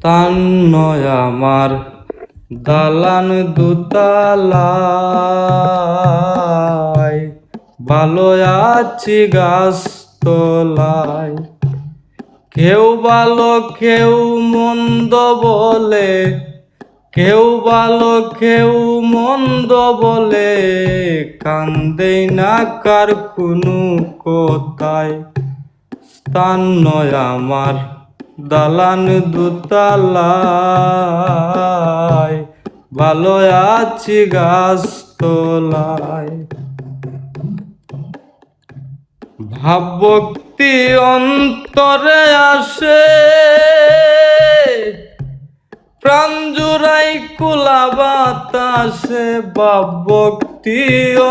স্থান নয় আমার দালান দুতালায়, ভালো আছি গাছ তলায়। কেউ ভালো কেউ মন্দ বলে, কেউ ভালো কেউ মন্দ বলে, কান্দেই না কার কোনো কথায়। স্থান নয় আমার দালান দুতালায়, ভালো আছি গাছ তলায়। ভাবভক্তি অন্তরে আসে, প্রাণ জুড়াই কুলা বাতাসে। ভাবভক্তি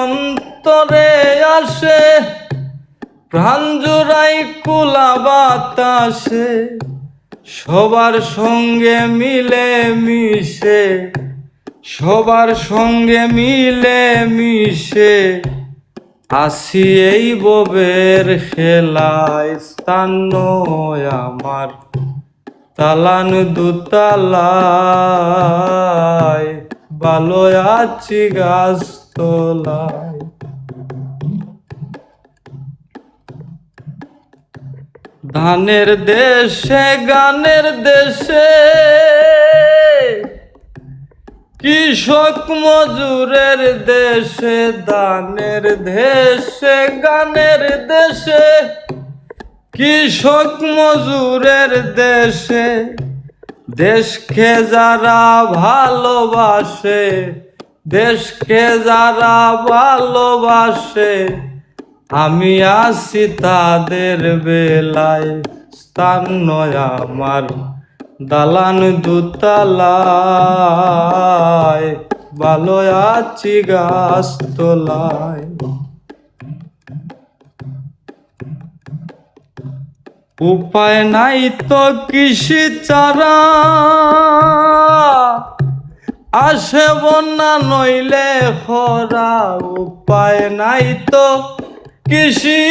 অন্তরে আসে, প্রাণ জুড়াই কুলা বাতাসে। সবার সঙ্গে মিলে মিশে, সবার সঙ্গে মিলে মিশে আসি এই ববের খেলায়। স্থান নয় আমার দালান দুতালায়, ভালো আছি গাছ তলায়। ধানের দেশে গানের দেশে, কৃষক মজুরের দেশে। ধানের দেশে গানের দেশে, কৃষক মজুরের দেশে। দেশকে যারা ভালোবাসে, দেশকে যারা ভালোবাসে, আমি আছি তাদের বেলায়। স্থান নয় আমার দালান দুতালায়, ভালো আছি গাছ তলায়। উপায় নাই তো কৃষি চারা, আসে বন্যা নইলে খরা। উপায় নাই তো কৃষি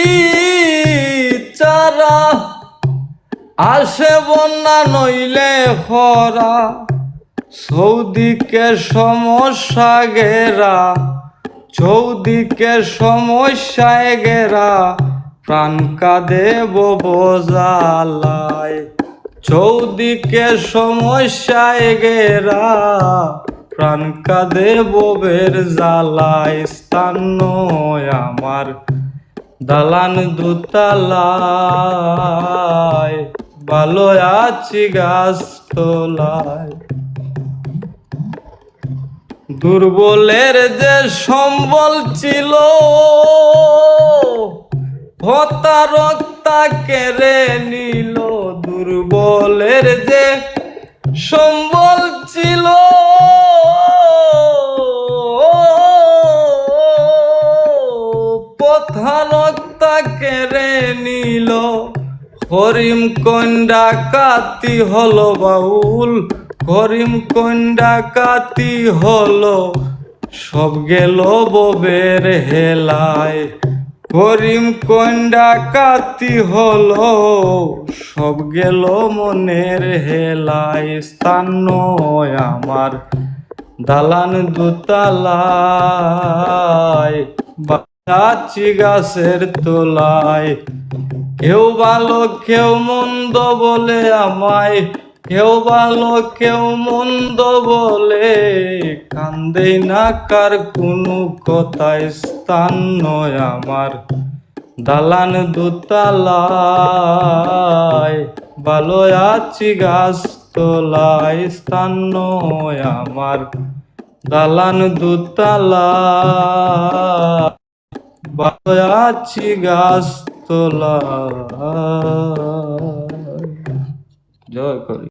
চারা, আসে বন্যা নইলে খরা। চৌদিকে সমস্যা ঘেরা, চৌদিকে সমস্যায় ঘেরা, প্রাণ কাঁদে বোঝালায়। চৌদিকে সমস্যায় ঘেরা, প্রাণ কাঁদে ববের জ্বালায়। স্থান নয় আমার দালান দুতালায়, ভালো আছি গাছ তলায়। দুর্বলের যে সম্বল ছিল, প্রতারকতা কেড়ে নিল। দুর্বলের যে সম্বল ছিল, প্রতারকতা কেড়ে নিল। করিম কন্যা কাতি হলো বাউল, করিম কন্যা কাতি হলো, সব গেল ববের হেলায়। করিম কন্যা কাতি হলো, সব গেল মনের হেলায়। স্থান নয় আমার দালান দুতালায়, আছি গাছের তলায়। কেউ ভালো কেউ মন্দ বলে আমায়, কেউ ভালো কেউ মন্দ বলে, কান্দেই না কার কোনো কথায়। স্থান নয় আমার দালান দুতালায়, ভালো আছি গাছ তলায়। স্থান নয় আমার দালান দুতালায়, ভালো আছি গাছ তলায়। জয় করি।